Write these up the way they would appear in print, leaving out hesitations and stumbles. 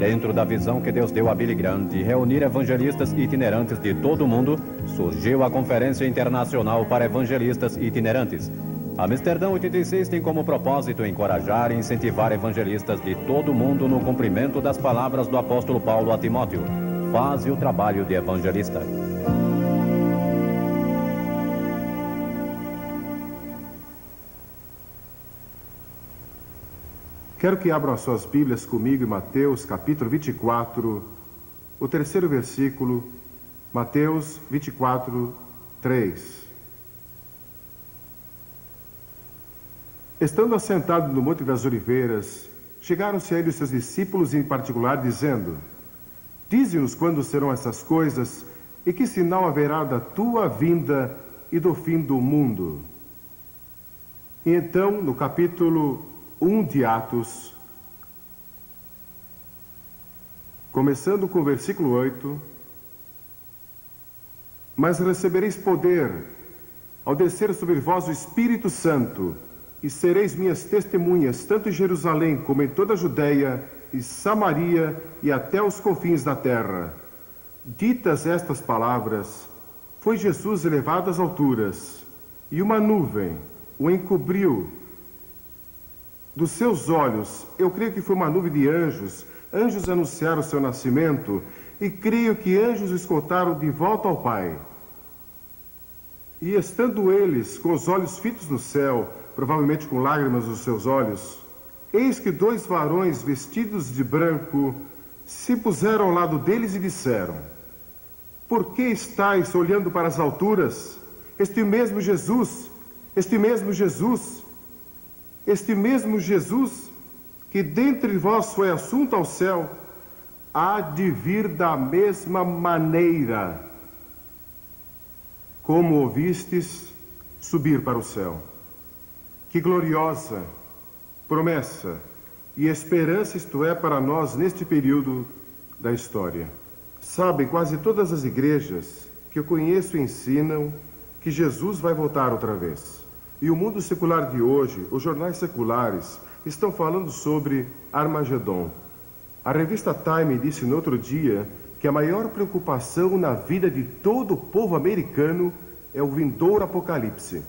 Dentro da visão que Deus deu a Billy Graham de reunir evangelistas itinerantes de todo o mundo, surgiu a Conferência Internacional para Evangelistas Itinerantes. Amsterdã 86 tem como propósito encorajar e incentivar evangelistas de todo o mundo no cumprimento das palavras do apóstolo Paulo a Timóteo: faze o trabalho de evangelista. Quero que abram as suas Bíblias comigo em Mateus capítulo 24, o terceiro versículo, Mateus 24, 3. Estando assentado no Monte das Oliveiras, chegaram-se a ele os seus discípulos em particular, dizendo: dize-nos quando serão essas coisas e que sinal haverá da tua vinda e do fim do mundo. E então, no capítulo 1 de Atos, começando com o versículo 8: mas recebereis poder ao descer sobre vós o Espírito Santo, e sereis minhas testemunhas, tanto em Jerusalém como em toda a Judeia e Samaria e até os confins da terra. Ditas estas palavras, foi Jesus elevado às alturas, e uma nuvem o encobriu dos seus olhos. Eu creio que foi uma nuvem de anjos. Anjos anunciaram o seu nascimento, e creio que anjos o escoltaram de volta ao Pai. E estando eles com os olhos fitos no céu, provavelmente com lágrimas nos seus olhos, eis que dois varões vestidos de branco se puseram ao lado deles e disseram: por que estáis olhando para as alturas? Este mesmo Jesus que dentre vós foi assunto ao céu, há de vir da mesma maneira como ouvistes subir para o céu. Que gloriosa promessa e esperança isto é para nós neste período da história. Sabem, quase todas as igrejas que eu conheço ensinam que Jesus vai voltar outra vez. E o mundo secular de hoje, os jornais seculares, estão falando sobre Armagedon. A revista Time disse no outro dia que a maior preocupação na vida de todo o povo americano é o vindouro apocalipse.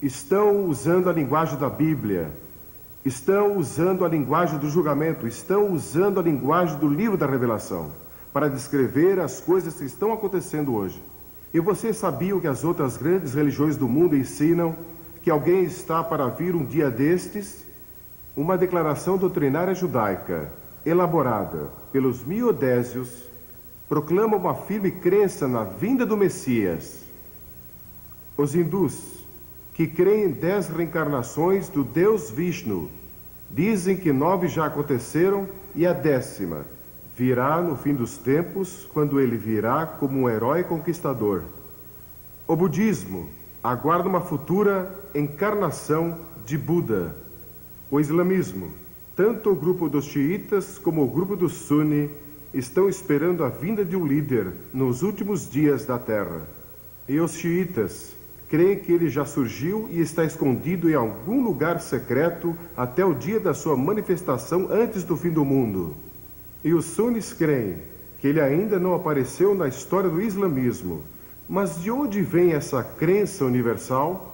Estão usando a linguagem da Bíblia, estão usando a linguagem do julgamento, estão usando a linguagem do livro da Revelação para descrever as coisas que estão acontecendo hoje. E vocês sabiam que as outras grandes religiões do mundo ensinam que alguém está para vir um dia destes? Uma declaração doutrinária judaica, elaborada pelos miodésios, proclama uma firme crença na vinda do Messias. Os hindus, que creem em 10 reencarnações do Deus Vishnu, dizem que 9 já aconteceram e a 10ª virá no fim dos tempos, quando ele virá como um herói conquistador. O budismo aguarda uma futura encarnação de Buda. O islamismo, tanto o grupo dos xiitas como o grupo dos suni, estão esperando a vinda de um líder nos últimos dias da terra. E os xiitas creem que ele já surgiu e está escondido em algum lugar secreto até o dia da sua manifestação antes do fim do mundo. E os sunis creem que ele ainda não apareceu na história do islamismo. Mas de onde vem essa crença universal?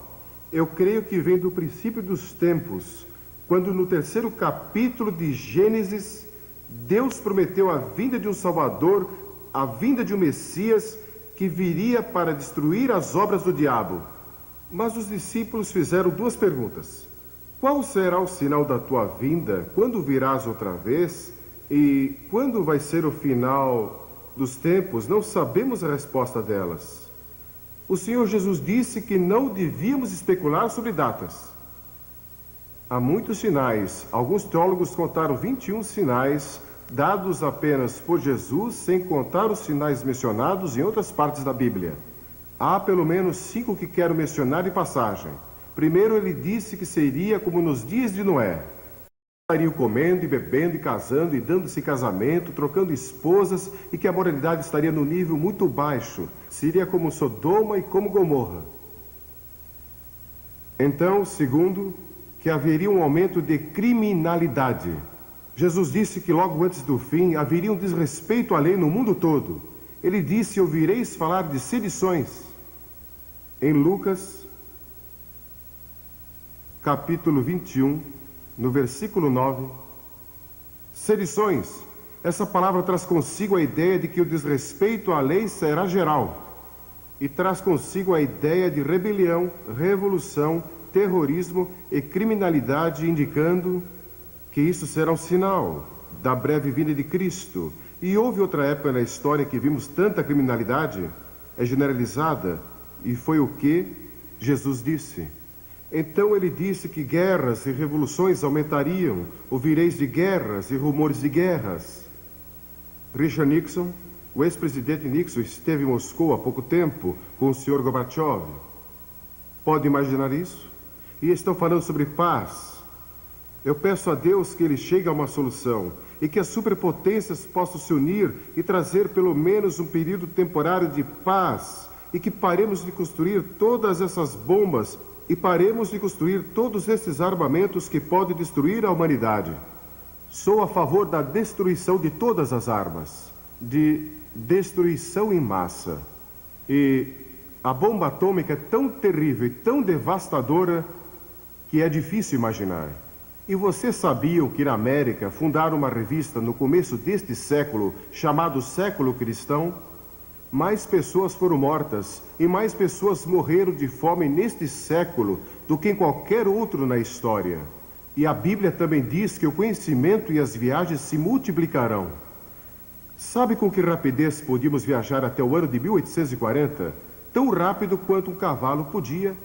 Eu creio que vem do princípio dos tempos, quando no 3º capítulo de Gênesis, Deus prometeu a vinda de um Salvador, a vinda de um Messias que viria para destruir as obras do diabo. Mas os discípulos fizeram 2 perguntas. Qual será o sinal da tua vinda? Quando virás outra vez? E quando vai ser o final dos tempos? Não sabemos a resposta delas. O Senhor Jesus disse que não devíamos especular sobre datas. Há muitos sinais. Alguns teólogos contaram 21 sinais dados apenas por Jesus, sem contar os sinais mencionados em outras partes da Bíblia. Há pelo menos 5 que quero mencionar em passagem. Primeiro, ele disse que seria como nos dias de Noé. Estariam comendo e bebendo e casando e dando-se casamento, trocando esposas, e que a moralidade estaria no nível muito baixo. Seria como Sodoma e como Gomorra. Então, segundo, que haveria um aumento de criminalidade. Jesus disse que logo antes do fim haveria um desrespeito à lei no mundo todo. Ele disse: ouvireis falar de sedições. Em Lucas, capítulo 21, no versículo 9, sedições. Essa palavra traz consigo a ideia de que o desrespeito à lei será geral. E traz consigo a ideia de rebelião, revolução, terrorismo e criminalidade, indicando que isso será um sinal da breve vinda de Cristo. E houve outra época na história que vimos tanta criminalidade, é generalizada, e foi o que Jesus disse. Então ele disse que guerras e revoluções aumentariam, ouvireis de guerras e rumores de guerras. Richard Nixon, o ex-presidente Nixon, esteve em Moscou há pouco tempo com o Sr. Gorbachev. Pode imaginar isso? E estão falando sobre paz. Eu peço a Deus que ele chegue a uma solução e que as superpotências possam se unir e trazer pelo menos um período temporário de paz, e que paremos de construir todas essas bombas e paremos de construir todos esses armamentos que podem destruir a humanidade. Sou a favor da destruição de todas as armas, de destruição em massa. E a bomba atômica é tão terrível e tão devastadora que é difícil imaginar. E vocês sabiam que na América fundaram uma revista no começo deste século, chamado Século Cristão? Mais pessoas foram mortas e mais pessoas morreram de fome neste século do que em qualquer outro na história. E a Bíblia também diz que o conhecimento e as viagens se multiplicarão. Sabe com que rapidez podíamos viajar até o ano de 1840? Tão rápido quanto um cavalo podia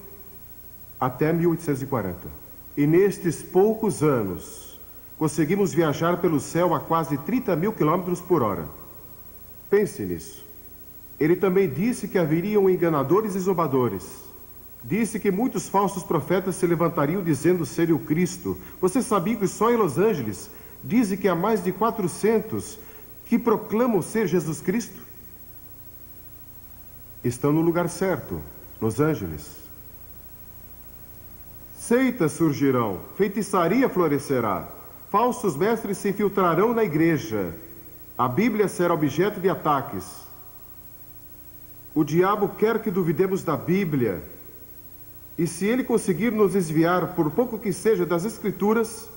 até 1840. E nestes poucos anos, conseguimos viajar pelo céu a quase 30 mil quilômetros por hora. Pense nisso. Ele também disse que haveriam enganadores e zombadores. Disse que muitos falsos profetas se levantariam dizendo serem o Cristo. Você sabia que só em Los Angeles dizem que há mais de 400 que proclamam ser Jesus Cristo? Estão no lugar certo, Los Angeles. Seitas surgirão, feitiçaria florescerá, falsos mestres se infiltrarão na igreja, a Bíblia será objeto de ataques. O diabo quer que duvidemos da Bíblia, e se ele conseguir nos desviar, por pouco que seja, das Escrituras,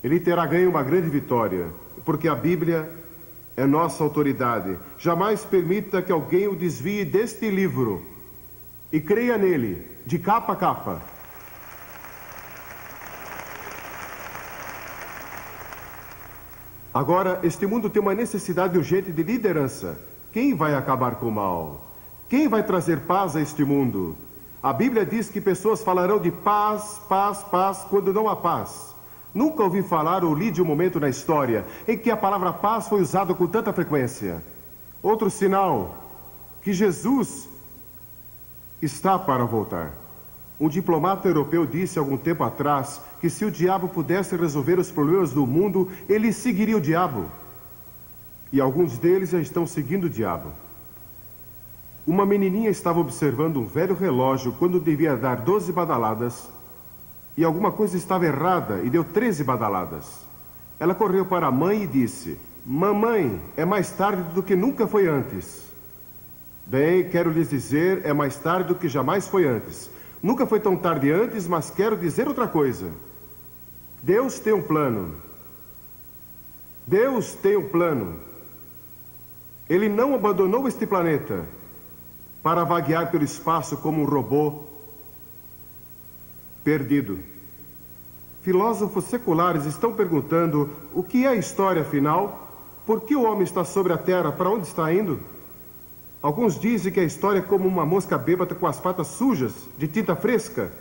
ele terá ganho uma grande vitória, porque a Bíblia é nossa autoridade. Jamais permita que alguém o desvie deste livro, e creia nele, de capa a capa. Agora, este mundo tem uma necessidade urgente de liderança. Quem vai acabar com o mal? Quem vai trazer paz a este mundo? A Bíblia diz que pessoas falarão de paz, paz, paz, quando não há paz. Nunca ouvi falar ou li de um momento na história em que a palavra paz foi usada com tanta frequência. Outro sinal que Jesus está para voltar. Um diplomata europeu disse algum tempo atrás que se o diabo pudesse resolver os problemas do mundo, ele seguiria o diabo. E alguns deles já estão seguindo o diabo. Uma menininha estava observando um velho relógio quando devia dar 12 badaladas, e alguma coisa estava errada e deu 13 badaladas. Ela correu para a mãe e disse: "Mamãe, é mais tarde do que nunca foi antes." Bem, quero lhes dizer, é mais tarde do que jamais foi antes. Nunca foi tão tarde antes, mas quero dizer outra coisa. Deus tem um plano. Deus tem um plano. Ele não abandonou este planeta para vaguear pelo espaço como um robô perdido. Filósofos seculares estão perguntando o que é a história afinal? Por que o homem está sobre a Terra? Para onde está indo? Alguns dizem que a história é como uma mosca bêbada com as patas sujas, de tinta fresca,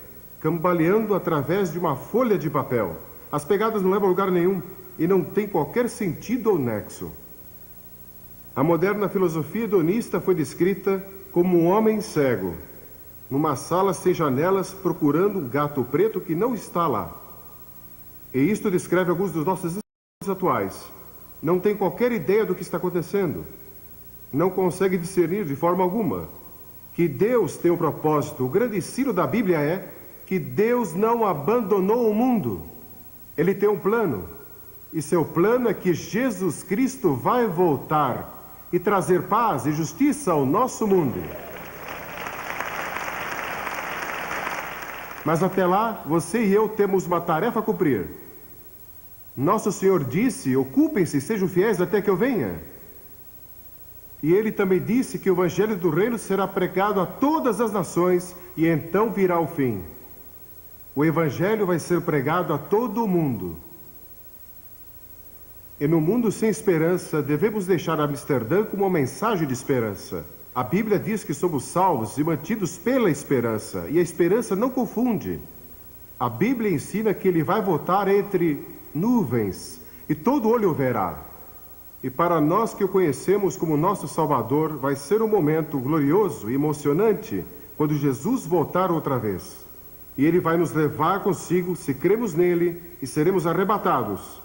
cambaleando através de uma folha de papel. As pegadas não levam a lugar nenhum e não tem qualquer sentido ou nexo. A moderna filosofia hedonista foi descrita como um homem cego, numa sala sem janelas, procurando um gato preto que não está lá. E isto descreve alguns dos nossos atuais. Não tem qualquer ideia do que está acontecendo. Não consegue discernir de forma alguma que Deus tem um propósito. O grande ensino da Bíblia é que Deus não abandonou o mundo. Ele tem um plano. E seu plano é que Jesus Cristo vai voltar e trazer paz e justiça ao nosso mundo. Mas até lá, você e eu temos uma tarefa a cumprir. Nosso Senhor disse: ocupem-se, sejam fiéis até que eu venha. E ele também disse que o Evangelho do Reino será pregado a todas as nações e então virá o fim. O Evangelho vai ser pregado a todo o mundo. E no mundo sem esperança, devemos deixar Amsterdã com uma mensagem de esperança. A Bíblia diz que somos salvos e mantidos pela esperança, e a esperança não confunde. A Bíblia ensina que ele vai voltar entre nuvens, e todo olho o verá. E para nós que o conhecemos como nosso Salvador, vai ser um momento glorioso e emocionante quando Jesus voltar outra vez. E ele vai nos levar consigo se cremos nele e seremos arrebatados.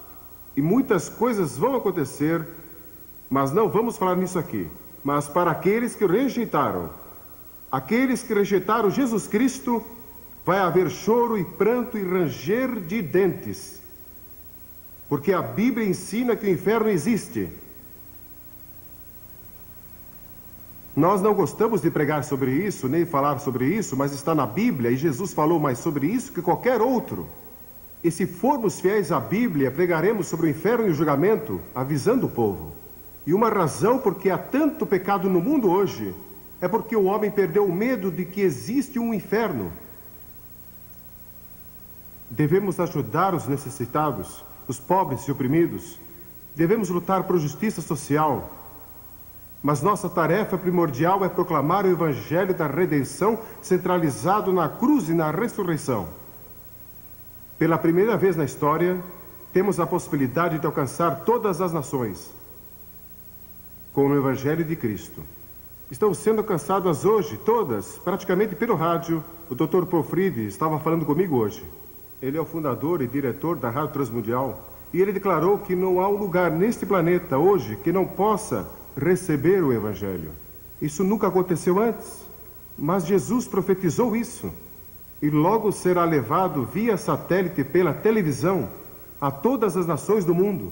E muitas coisas vão acontecer, mas não vamos falar nisso aqui. Mas para aqueles que rejeitaram, aqueles que rejeitaram Jesus Cristo, vai haver choro e pranto e ranger de dentes. Porque a Bíblia ensina que o inferno existe. Nós não gostamos de pregar sobre isso, nem falar sobre isso, mas está na Bíblia e Jesus falou mais sobre isso que qualquer outro. E se formos fiéis à Bíblia, pregaremos sobre o inferno e o julgamento, avisando o povo. E uma razão porque há tanto pecado no mundo hoje é porque o homem perdeu o medo de que existe um inferno. Devemos ajudar os necessitados, os pobres e oprimidos. Devemos lutar por justiça social. Mas nossa tarefa primordial é proclamar o Evangelho da redenção centralizado na cruz e na ressurreição. Pela primeira vez na história, temos a possibilidade de alcançar todas as nações com o Evangelho de Cristo. Estão sendo alcançadas hoje, todas, praticamente pelo rádio. O Dr. Profride estava falando comigo hoje. Ele é o fundador e diretor da Rádio Transmundial. E ele declarou que não há um lugar neste planeta hoje que não possa receber o Evangelho. Isso nunca aconteceu antes, mas Jesus profetizou isso. E logo será levado via satélite pela televisão a todas as nações do mundo.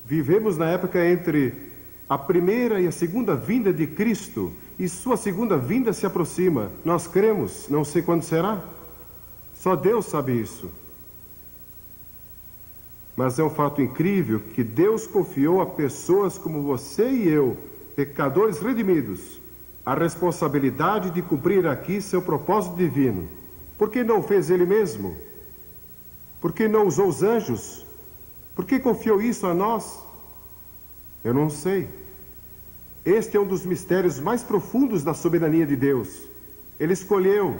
Vivemos na época entre a primeira e a segunda vinda de Cristo, e sua segunda vinda se aproxima. Nós cremos, não sei quando será. Só Deus sabe isso. Mas é um fato incrível que Deus confiou a pessoas como você e eu, pecadores redimidos, a responsabilidade de cumprir aqui seu propósito divino. Por que não fez ele mesmo? Por que não usou os anjos? Por que confiou isso a nós? Eu não sei. Este é um dos mistérios mais profundos da soberania de Deus. Ele escolheu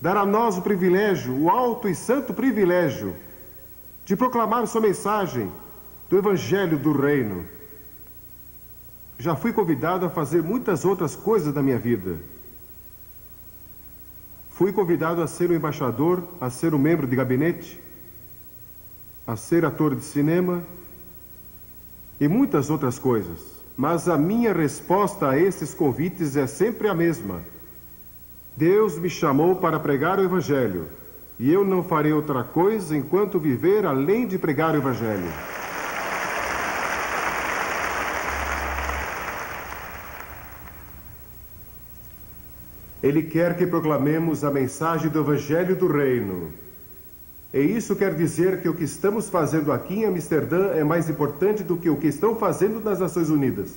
dar a nós o privilégio, o alto e santo privilégio, de proclamar sua mensagem do Evangelho do Reino. Já fui convidado a fazer muitas outras coisas da minha vida. Fui convidado a ser um embaixador, a ser um membro de gabinete, a ser ator de cinema e muitas outras coisas. Mas a minha resposta a esses convites é sempre a mesma. Deus me chamou para pregar o Evangelho, e eu não farei outra coisa enquanto viver além de pregar o Evangelho. Ele quer que proclamemos a mensagem do Evangelho do Reino. E isso quer dizer que o que estamos fazendo aqui em Amsterdã é mais importante do que o que estão fazendo nas Nações Unidas.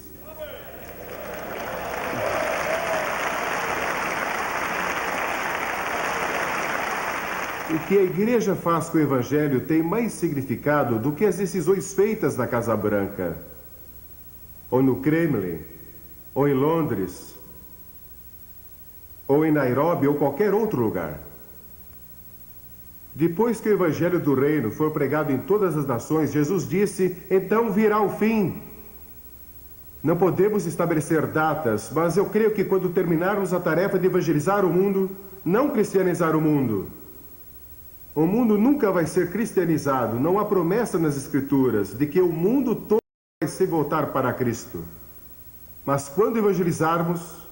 O que a igreja faz com o Evangelho tem mais significado do que as decisões feitas na Casa Branca, ou no Kremlin, ou em Londres, ou em Nairobi, ou qualquer outro lugar. Depois que o Evangelho do Reino for pregado em todas as nações, Jesus disse, então virá o fim. Não podemos estabelecer datas, mas eu creio que quando terminarmos a tarefa de evangelizar o mundo, não cristianizar o mundo nunca vai ser cristianizado. Não há promessa nas Escrituras de que o mundo todo vai se voltar para Cristo. Mas quando evangelizarmos,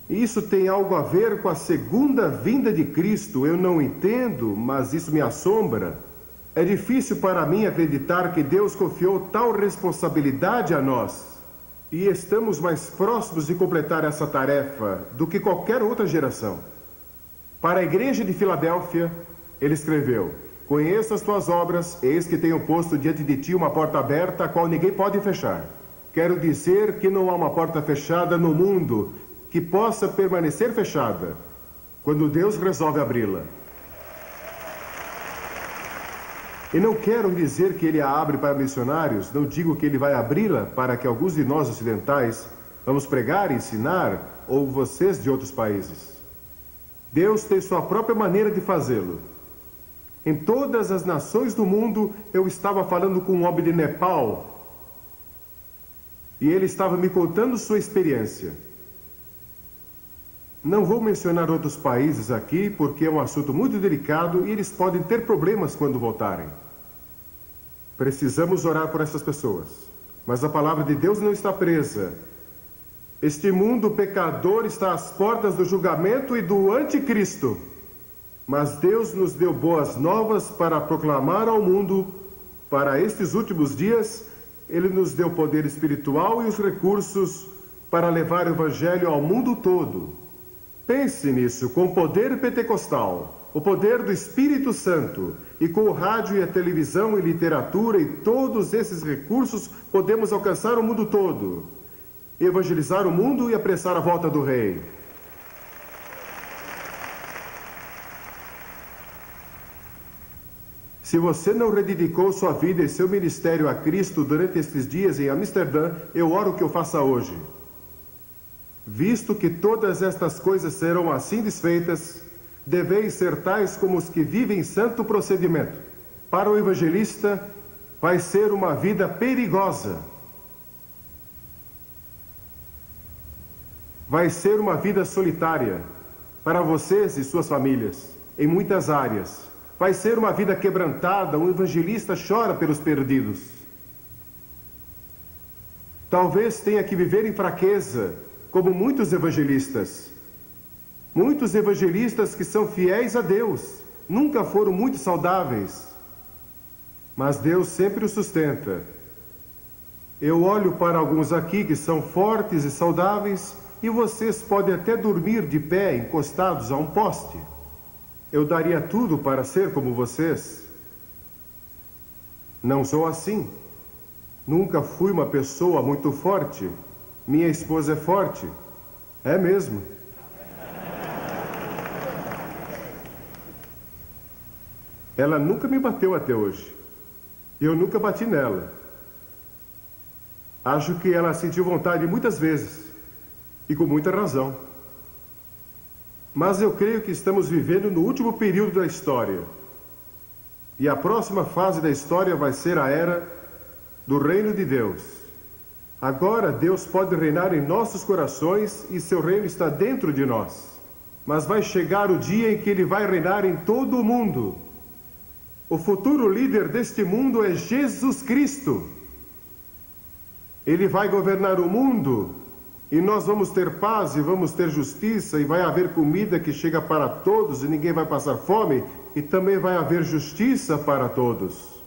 isso tem algo a ver com a segunda vinda de Cristo. Eu não entendo, mas isso me assombra. É difícil para mim acreditar que Deus confiou tal responsabilidade a nós. E estamos mais próximos de completar essa tarefa do que qualquer outra geração. Para a igreja de Filadélfia, ele escreveu: conheço as tuas obras, eis que tenho posto diante de ti uma porta aberta, a qual ninguém pode fechar. Quero dizer que não há uma porta fechada no mundo que possa permanecer fechada quando Deus resolve abri-la. E não quero dizer que ele a abre para missionários, não digo que ele vai abri-la para que alguns de nós ocidentais vamos pregar e ensinar, ou vocês de outros países. Deus tem sua própria maneira de fazê-lo. Em todas as nações do mundo, eu estava falando com um homem de Nepal, e ele estava me contando sua experiência. Não vou mencionar outros países aqui, porque é um assunto muito delicado e eles podem ter problemas quando voltarem. Precisamos orar por essas pessoas. Mas a palavra de Deus não está presa. Este mundo pecador está às portas do julgamento e do anticristo. Mas Deus nos deu boas novas para proclamar ao mundo. Para estes últimos dias, Ele nos deu poder espiritual e os recursos para levar o Evangelho ao mundo todo. Pense nisso, com o poder pentecostal, o poder do Espírito Santo, e com o rádio e a televisão e literatura e todos esses recursos, podemos alcançar o mundo todo, evangelizar o mundo e apressar a volta do Rei. Se você não rededicou sua vida e seu ministério a Cristo durante estes dias em Amsterdã, eu oro que o faça hoje. Visto que todas estas coisas serão assim desfeitas, deveis ser tais como os que vivem santo procedimento. Para o evangelista, vai ser uma vida perigosa. Vai ser uma vida solitária para vocês e suas famílias, em muitas áreas. Vai ser uma vida quebrantada, um evangelista chora pelos perdidos. Talvez tenha que viver em fraqueza, como muitos evangelistas. Muitos evangelistas que são fiéis a Deus, nunca foram muito saudáveis, mas Deus sempre os sustenta. Eu olho para alguns aqui que são fortes e saudáveis, e vocês podem até dormir de pé, encostados a um poste. Eu daria tudo para ser como vocês. Não sou assim. Nunca fui uma pessoa muito forte. Minha esposa é forte. É mesmo. Ela nunca me bateu até hoje. Eu nunca bati nela. Acho que ela sentiu vontade muitas vezes. E com muita razão. Mas eu creio que estamos vivendo no último período da história. E a próxima fase da história vai ser a era do reino de Deus. Agora Deus pode reinar em nossos corações e seu reino está dentro de nós. Mas vai chegar o dia em que ele vai reinar em todo o mundo. O futuro líder deste mundo é Jesus Cristo. Ele vai governar o mundo e nós vamos ter paz e vamos ter justiça e vai haver comida que chega para todos e ninguém vai passar fome e também vai haver justiça para todos.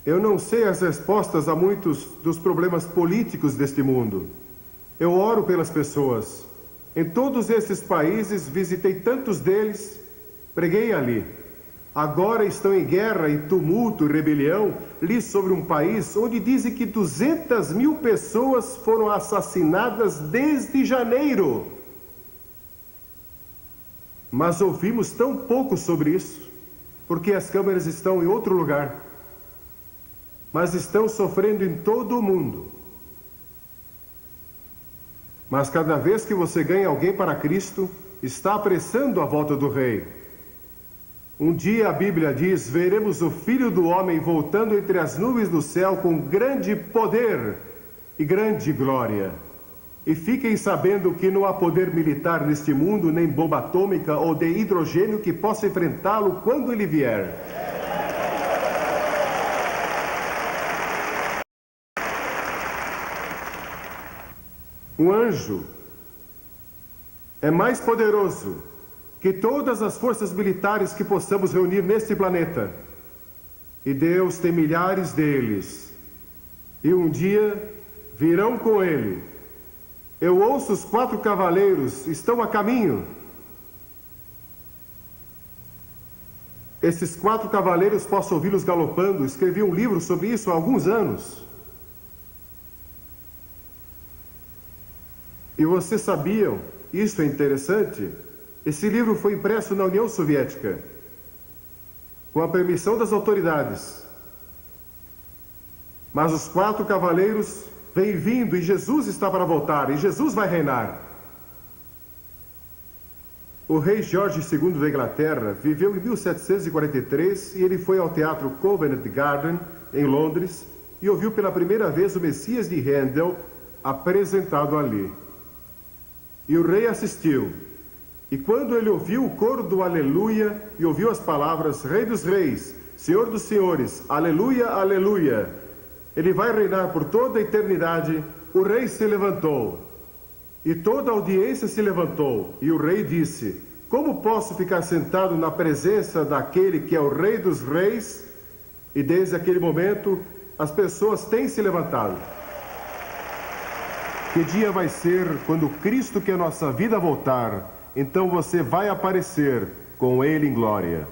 Eu não sei as respostas a muitos dos problemas políticos deste mundo. Eu oro pelas pessoas. Em todos esses países, visitei tantos deles, preguei ali. Agora estão em guerra e tumulto e rebelião. Li sobre um país onde dizem que 200.000 pessoas foram assassinadas desde janeiro. Mas ouvimos tão pouco sobre isso, porque as câmeras estão em outro lugar. Mas estão sofrendo em todo o mundo. Mas cada vez que você ganha alguém para Cristo, está apressando a volta do Rei. Um dia a Bíblia diz, veremos o Filho do Homem voltando entre as nuvens do céu com grande poder e grande glória. E fiquem sabendo que não há poder militar neste mundo, nem bomba atômica ou de hidrogênio que possa enfrentá-lo quando ele vier. Um anjo é mais poderoso que todas as forças militares que possamos reunir neste planeta. e Deus tem milhares deles. E um dia virão com ele. Eu ouço os 4 cavaleiros, estão a caminho. Esses 4 cavaleiros, posso ouvi-los galopando. Escrevi um livro sobre isso há alguns anos. E vocês sabiam, isso é interessante, esse livro foi impresso na União Soviética, com a permissão das autoridades. Mas os 4 cavaleiros vêm vindo e Jesus está para voltar, e Jesus vai reinar. O rei George II da Inglaterra viveu em 1743 e ele foi ao teatro Covent Garden, em Londres, e ouviu pela primeira vez o Messias de Handel apresentado ali. E o rei assistiu. E quando ele ouviu o coro do Aleluia e ouviu as palavras Rei dos Reis, Senhor dos Senhores, Aleluia, Aleluia, ele vai reinar por toda a eternidade, o rei se levantou. E toda a audiência se levantou. E o rei disse: como posso ficar sentado na presença daquele que é o Rei dos Reis? E desde aquele momento, as pessoas têm se levantado. Que dia vai ser quando Cristo, que é a nossa vida, voltar? Então você vai aparecer com Ele em glória.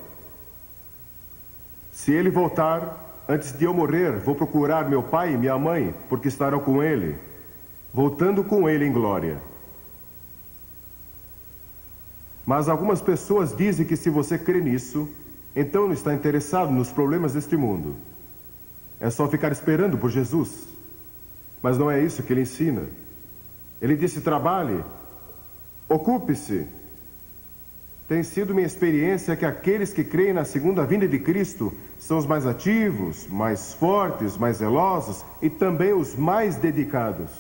Se Ele voltar, antes de eu morrer, vou procurar meu pai e minha mãe, porque estarão com Ele, voltando com Ele em glória. Mas algumas pessoas dizem que se você crê nisso, então não está interessado nos problemas deste mundo. É só ficar esperando por Jesus. Mas não é isso que Ele ensina. Ele disse: trabalhe, ocupe-se. Tem sido minha experiência que aqueles que creem na segunda vinda de Cristo são os mais ativos, mais fortes, mais zelosos e também os mais dedicados.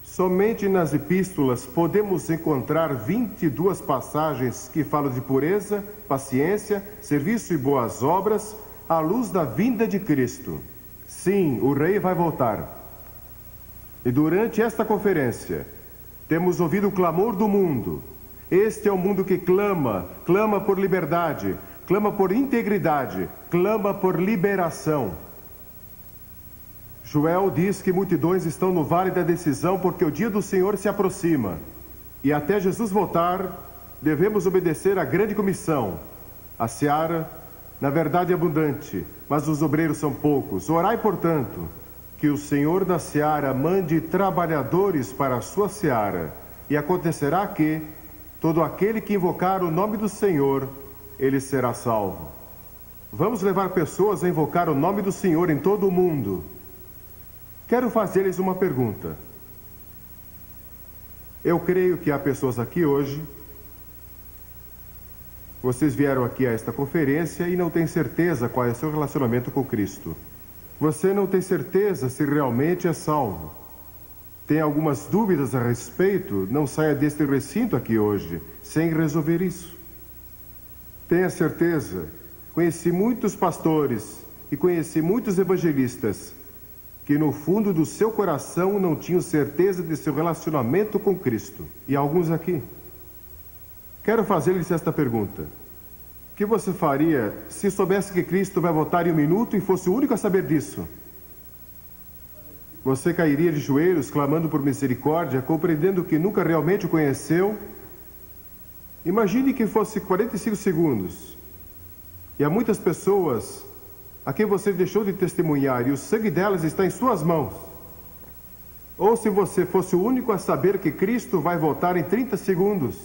Somente nas epístolas podemos encontrar 22 passagens que falam de pureza, paciência, serviço e boas obras à luz da vinda de Cristo. Sim, o Rei vai voltar. E durante esta conferência, temos ouvido o clamor do mundo. Este é o mundo que clama, clama por liberdade, clama por integridade, clama por liberação. Joel diz que multidões estão no vale da decisão porque o dia do Senhor se aproxima. E até Jesus voltar, devemos obedecer à grande comissão. A seara, na verdade, é abundante, mas os obreiros são poucos. Orai, portanto, que o Senhor da seara mande trabalhadores para a sua seara. E acontecerá que todo aquele que invocar o nome do Senhor, ele será salvo. Vamos levar pessoas a invocar o nome do Senhor em todo o mundo. Quero fazer-lhes uma pergunta. Eu creio que há pessoas aqui hoje. Vocês vieram aqui a esta conferência e não têm certeza qual é o seu relacionamento com Cristo. Você não tem certeza se realmente é salvo. Tem algumas dúvidas a respeito? Não saia deste recinto aqui hoje sem resolver isso. Tenha certeza. Conheci muitos pastores e conheci muitos evangelistas que no fundo do seu coração não tinham certeza de seu relacionamento com Cristo. E alguns aqui. Quero fazer-lhes esta pergunta. O que você faria se soubesse que Cristo vai voltar em um minuto e fosse o único a saber disso? Você cairia de joelhos, clamando por misericórdia, compreendendo que nunca realmente o conheceu? Imagine que fosse 45 segundos. E há muitas pessoas a quem você deixou de testemunhar, e o sangue delas está em suas mãos. Ou se você fosse o único a saber que Cristo vai voltar em 30 segundos,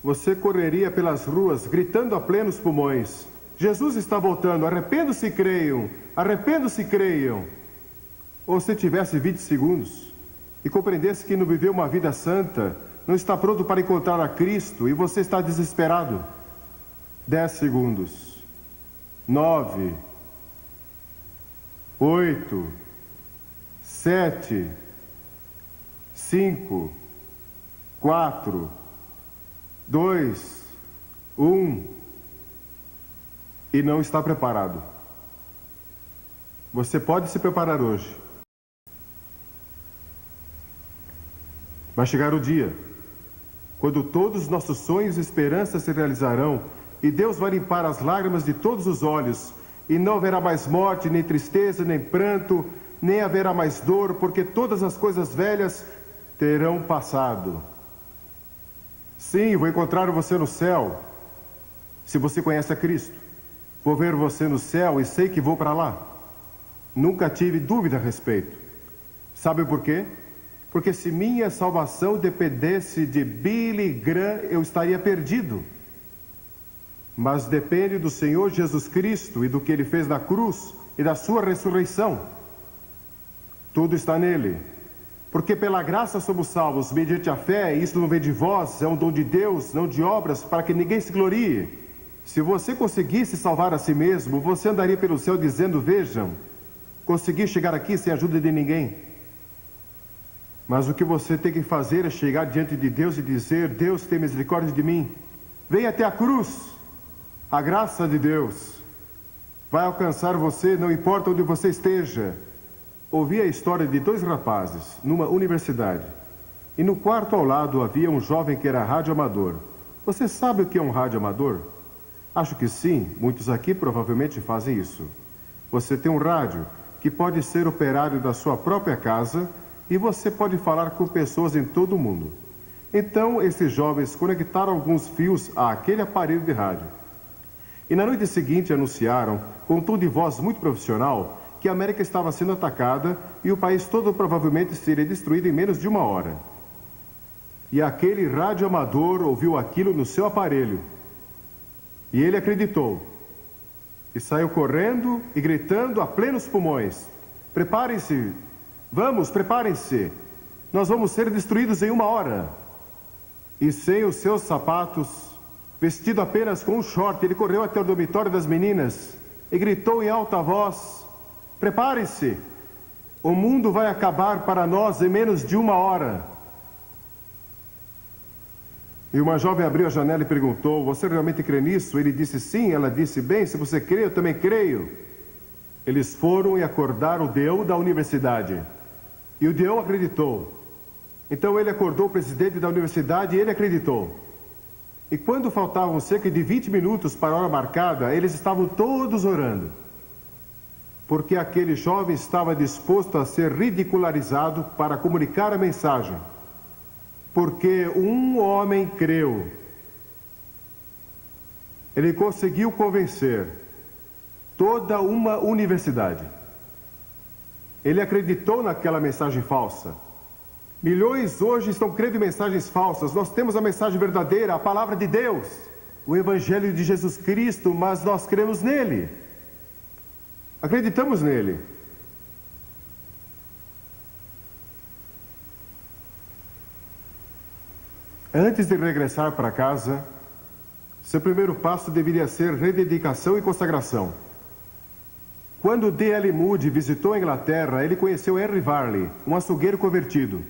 você correria pelas ruas, gritando a plenos pulmões: Jesus está voltando, arrependam-se e creiam, arrependam-se e creiam. Ou se tivesse 20 segundos, e compreendesse que não viveu uma vida santa, não está pronto para encontrar a Cristo, e você está desesperado. 10 segundos. 9, 8, 7, 5, 4, 2, 1, e não está preparado. Você pode se preparar hoje. Vai chegar o dia quando todos os nossos sonhos e esperanças se realizarão e Deus vai limpar as lágrimas de todos os olhos, e não haverá mais morte, nem tristeza, nem pranto, nem haverá mais dor, porque todas as coisas velhas terão passado. Sim, vou encontrar você no céu, se você conhece a Cristo. Vou ver você no céu e sei que vou para lá. Nunca tive dúvida a respeito. Sabe por quê? Porque se minha salvação dependesse de Billy Graham, eu estaria perdido. Mas depende do Senhor Jesus Cristo e do que Ele fez na cruz e da sua ressurreição. Tudo está nele. Porque pela graça somos salvos, mediante a fé, e isso não vem de vós, é um dom de Deus, não de obras, para que ninguém se glorie. Se você conseguisse salvar a si mesmo, você andaria pelo céu dizendo, vejam, consegui chegar aqui sem a ajuda de ninguém. Mas o que você tem que fazer é chegar diante de Deus e dizer, Deus tem misericórdia de mim. Venha até a cruz. A graça de Deus vai alcançar você, não importa onde você esteja. Ouvi a história de 2 rapazes numa universidade. E no quarto ao lado havia um jovem que era radioamador. Você sabe o que é um radioamador? Acho que sim, muitos aqui provavelmente fazem isso. Você tem um rádio que pode ser operário da sua própria casa e você pode falar com pessoas em todo o mundo. Então, esses jovens conectaram alguns fios àquele aparelho de rádio. E na noite seguinte anunciaram, com um tom de voz muito profissional, que a América estava sendo atacada e o país todo provavelmente seria destruído em menos de 1 hora. E aquele radioamador ouviu aquilo no seu aparelho. E ele acreditou. E saiu correndo e gritando a plenos pulmões. Preparem-se! Vamos, preparem-se! Nós vamos ser destruídos em 1 hora. E sem os seus sapatos, vestido apenas com um short, ele correu até o dormitório das meninas e gritou em alta voz, preparem-se! O mundo vai acabar para nós em menos de 1 hora. E uma jovem abriu a janela e perguntou, você realmente crê nisso? Ele disse sim, ela disse, bem, se você crê, eu também creio. Eles foram e acordaram o Deo da universidade. E o Deo acreditou. Então ele acordou o presidente da universidade e ele acreditou. E quando faltavam cerca de 20 minutos para a hora marcada, eles estavam todos orando. Porque aquele jovem estava disposto a ser ridicularizado para comunicar a mensagem. Porque um homem creu. Ele conseguiu convencer toda uma universidade. Ele acreditou naquela mensagem falsa. Milhões hoje estão crendo em mensagens falsas. Nós temos a mensagem verdadeira, a palavra de Deus, o Evangelho de Jesus Cristo, mas nós cremos nele. Acreditamos nele. Antes de regressar para casa, seu primeiro passo deveria ser rededicação e consagração. Quando D.L. Moody visitou a Inglaterra, ele conheceu Henry Varley, um açougueiro convertido.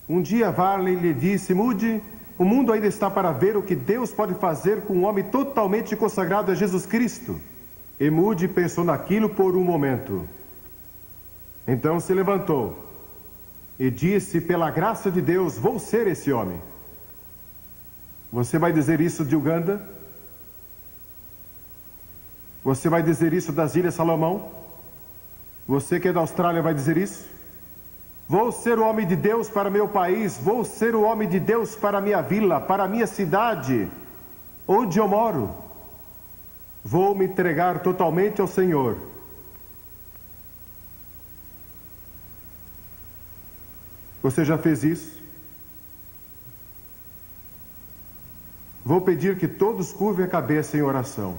Um dia Varley lhe disse, Moody, o mundo ainda está para ver o que Deus pode fazer com um homem totalmente consagrado a Jesus Cristo. E Moody pensou naquilo por um momento. Então se levantou e disse, pela graça de Deus, vou ser esse homem. Você vai dizer isso de Uganda? Você vai dizer isso das Ilhas Salomão? Você que é da Austrália vai dizer isso? Vou ser o homem de Deus para meu país, vou ser o homem de Deus para minha vila, para minha cidade, onde eu moro. Vou me entregar totalmente ao Senhor. Você já fez isso? Vou pedir que todos curvem a cabeça em oração.